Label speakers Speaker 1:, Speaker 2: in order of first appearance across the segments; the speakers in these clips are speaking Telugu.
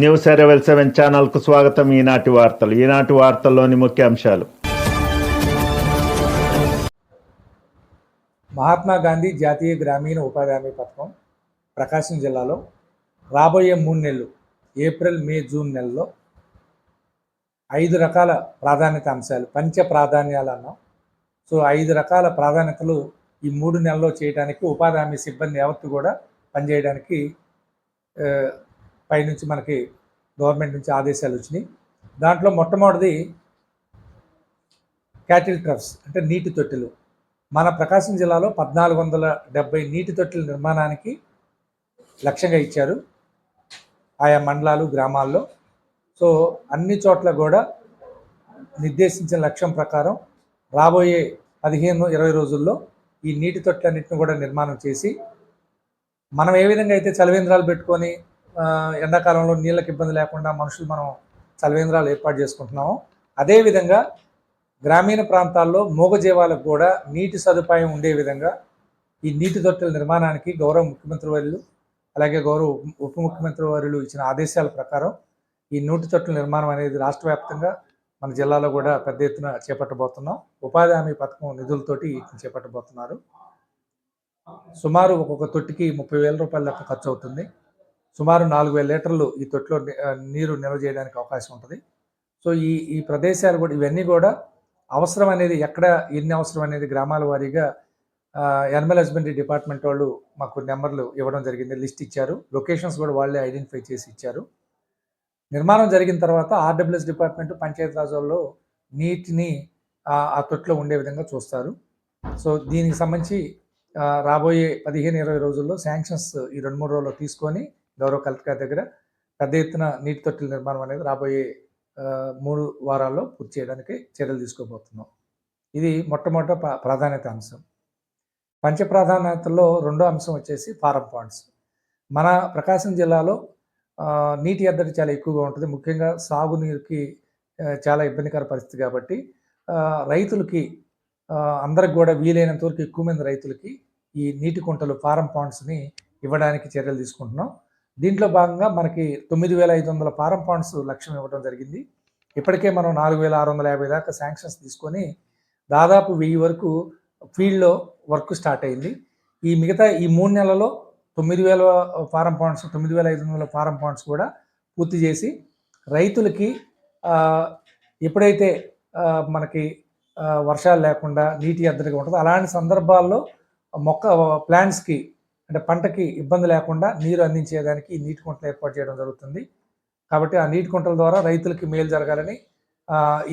Speaker 1: న్యూస్ అరైవల్ 7 ఛానల్కు స్వాగతం. ఈనాటి వార్తల్లోని ముఖ్యాంశాలు.
Speaker 2: మహాత్మా గాంధీ జాతీయ గ్రామీణ ఉపాధి హామీ పథకం ప్రకాశం జిల్లాలో రాబోయే 3 నెలలు ఏప్రిల్, మే, జూన్ నెలలో 5 రకాల ప్రాధాన్యత అంశాలు, పంచ ప్రాధాన్యాలు అన్నాం. సో 5 రకాల ప్రాధాన్యతలు ఈ 3 నెలల్లో చేయడానికి ఉపాధి హామీ సిబ్బంది యావత్తు కూడా పనిచేయడానికి పైనుంచి మనకి గవర్నమెంట్ నుంచి ఆదేశాలు వచ్చినాయి. దాంట్లో మొట్టమొదటిది క్యాటిల్ ట్రఫ్స్, అంటే నీటి తొట్టెలు. మన ప్రకాశం జిల్లాలో 1470 నీటి తొట్టెల నిర్మాణానికి లక్ష్యంగా ఇచ్చారు ఆయా మండలాలు, గ్రామాల్లో. సో అన్ని చోట్ల కూడా నిర్దేశించిన లక్ష్యం ప్రకారం రాబోయే 15-20 రోజుల్లో ఈ నీటి తొట్టెలన్నింటిని కూడా నిర్మాణం చేసి, మనం ఏ విధంగా అయితే చలివేంద్రాలు పెట్టుకొని ఎండాకాలంలో నీళ్ళకి ఇబ్బంది లేకుండా మనుషులు మనం చలివేంద్రాలు ఏర్పాటు చేసుకుంటున్నాము, అదేవిధంగా గ్రామీణ ప్రాంతాల్లో మూగజీవాలకు కూడా నీటి సదుపాయం ఉండే విధంగా ఈ నీటి తొట్టెల నిర్మాణానికి గౌరవ ముఖ్యమంత్రి వర్యులు, అలాగే గౌరవ ఉప ముఖ్యమంత్రి వర్యులు ఇచ్చిన ఆదేశాల ప్రకారం ఈ నీటి తొట్టెల నిర్మాణం అనేది రాష్ట్ర వ్యాప్తంగా మన జిల్లాలో కూడా పెద్ద ఎత్తున చేపట్టబోతున్నాం. ఉపాధి హామీ పథకం నిధులతోటి చేపట్టబోతున్నారు. సుమారు ఒక్కొక్క తొట్టికి 30,000 రూపాయల దాకా ఖర్చు అవుతుంది. సుమారు 4,000 లీటర్లు ఈ తొట్టిలో నీరు నిల్వ చేయడానికి అవకాశం ఉంటుంది. సో ఈ ప్రదేశాలు కూడా, ఇవన్నీ కూడా అవసరం అనేది ఎక్కడ ఎన్ని అవసరం అనేది గ్రామాల వారీగా యానిమల్ హస్బెండరీ డిపార్ట్మెంట్ వాళ్ళు మాకు నెంబర్లు ఇవ్వడం జరిగింది, లిస్ట్ ఇచ్చారు. లొకేషన్స్ కూడా వాళ్ళే ఐడెంటిఫై చేసి ఇచ్చారు. నిర్మాణం జరిగిన తర్వాత ఆర్డబ్ల్యూఎస్ డిపార్ట్మెంట్, పంచాయతీరాజ్ వాళ్ళు నీటిని ఆ తొట్టిలో ఉండే విధంగా చూస్తారు. సో దీనికి సంబంధించి రాబోయే 15-20 రోజుల్లో శాంక్షన్స్ ఈ 2-3 రోజుల్లో తీసుకొని గౌరవ కలెక్టర్ గారి దగ్గర పెద్ద ఎత్తున నీటి తొట్టెల నిర్మాణం అనేది రాబోయే 3 వారాల్లో పూర్తి చేయడానికి చర్యలు తీసుకోబోతున్నాం. ఇది మొట్టమొదటి ప్రాధాన్యత అంశం. పంచ ప్రాధాన్యతల్లో రెండో అంశం వచ్చేసి ఫారం పాండ్స్. మన ప్రకాశం జిల్లాలో నీటి ఎద్దడి చాలా ఎక్కువగా ఉంటుంది. ముఖ్యంగా సాగునీరుకి చాలా ఇబ్బందికర పరిస్థితి కాబట్టి రైతులకి అందరికి కూడా వీలైనంత వరకు ఎక్కువ మంది రైతులకి ఈ నీటి కుంటలు, ఫారం పాండ్స్ని ఇవ్వడానికి చర్యలు తీసుకుంటున్నాం. దీంట్లో భాగంగా మనకి 9,500 ఫారం పాండ్స్ లక్ష్యం ఇవ్వడం జరిగింది. ఇప్పటికే మనం 4,650 దాకా శాంక్షన్స్ తీసుకొని దాదాపు 1000 వరకు ఫీల్డ్లో వర్క్ స్టార్ట్ అయింది. ఈ మిగతా ఈ 3 నెలల్లో 9,000 ఫారం పాండ్స్, 9,500 ఫారం పాండ్స్ కూడా పూర్తి చేసి రైతులకి ఎప్పుడైతే మనకి వర్షాలు లేకుండా నీటి ఎద్దడిగా ఉంటుందో అలాంటి సందర్భాల్లో ప్లాంట్స్కి, అంటే పంటకి ఇబ్బంది లేకుండా నీరు అందించేదానికి ఈ నీటి కుంటలు ఏర్పాటు చేయడం జరుగుతుంది. కాబట్టి ఆ నీటి కుంటల ద్వారా రైతులకి మేలు జరగాలని,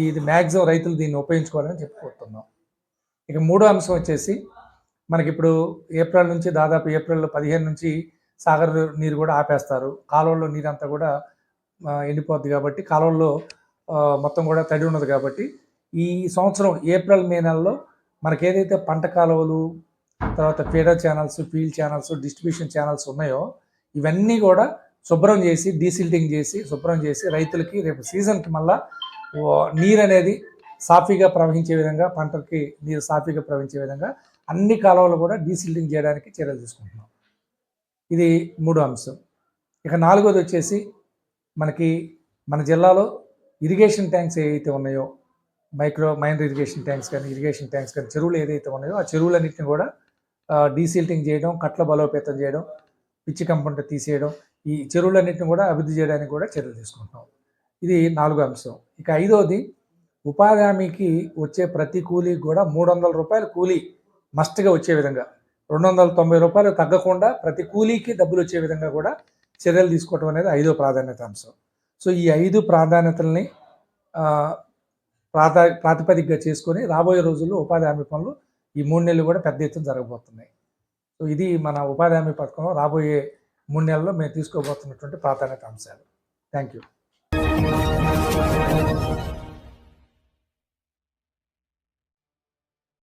Speaker 2: ఇది మ్యాక్సిమం రైతులు దీన్ని ఉపయోగించుకోవాలని చెప్పుకుంటున్నాం. ఇక మూడో అంశం వచ్చేసి మనకి ఇప్పుడు ఏప్రిల్ నుంచి, దాదాపు ఏప్రిల్ 15 నుంచి సాగర్ నీరు కూడా ఆపేస్తారు. కాలువల్లో నీరంతా కూడా ఎండిపోద్ది కాబట్టి, కాలువల్లో మొత్తం కూడా తడి ఉన్నది కాబట్టి ఈ సంవత్సరం ఏప్రిల్, మే నెలలో మనకి ఏదైతే పంట కాలువలు, తర్వాత feeder channels, field channels, distribution channels ఉన్నాయో ఇవన్నీ కూడా శుభ్రం చేసి, డీసిల్టింగ్ చేసి, శుభ్రం చేసి రైతులకి రేపు సీజన్కి మళ్ళా నీరు అనేది సాఫీగా ప్రవహించే విధంగా, పంటకి నీరు సాఫీగా ప్రవహించే విధంగా అన్ని కాలువలు కూడా డీసిల్టింగ్ చేయడానికి చర్యలు తీసుకుంటున్నాం. ఇది మూడో అంశం. ఇక నాలుగోది వచ్చేసి మనకి మన జిల్లాలో ఇరిగేషన్ ట్యాంక్స్ ఏవైతే ఉన్నాయో, మైనర్ ఇరిగేషన్ ట్యాంక్స్ కానీ, ఇరిగేషన్ ట్యాంక్స్ కానీ, చెరువులు ఏదైతే ఉన్నాయో ఆ చెరువులన్నింటినీ కూడా డీసిల్టింగ్ చేయడం, కట్ల బలోపేతం చేయడం, పిచ్చి కంపంట తీసేయడం, ఈ చెరువులన్నింటినీ కూడా అభివృద్ధి చేయడానికి కూడా చర్యలు తీసుకుంటున్నాం. ఇది 4వ అంశం. ఇక 5వది ఉపాధి హామీకి వచ్చే ప్రతి కూలీకి కూడా 300 రూపాయల కూలీ మస్ట్గా వచ్చే విధంగా, 290 రూపాయలు తగ్గకుండా ప్రతి కూలీకి డబ్బులు వచ్చే విధంగా కూడా చర్యలు తీసుకోవడం అనేది 5వ ప్రాధాన్యత అంశం. సో ఈ 5 ప్రాధాన్యతల్ని ప్రాతిపదికగా చేసుకొని రాబోయే రోజుల్లో ఉపాధి హామీ పనులు ఈ 3 నెలలు కూడా పెద్ద ఎత్తున జరగబోతున్నాయి. సో ఇది మన ఉపాధి హామీ పథకంలో రాబోయే 3 నెలల్లో మేము తీసుకోబోతున్నటువంటి ప్రాధాన్యత అంశాలు. Thank you.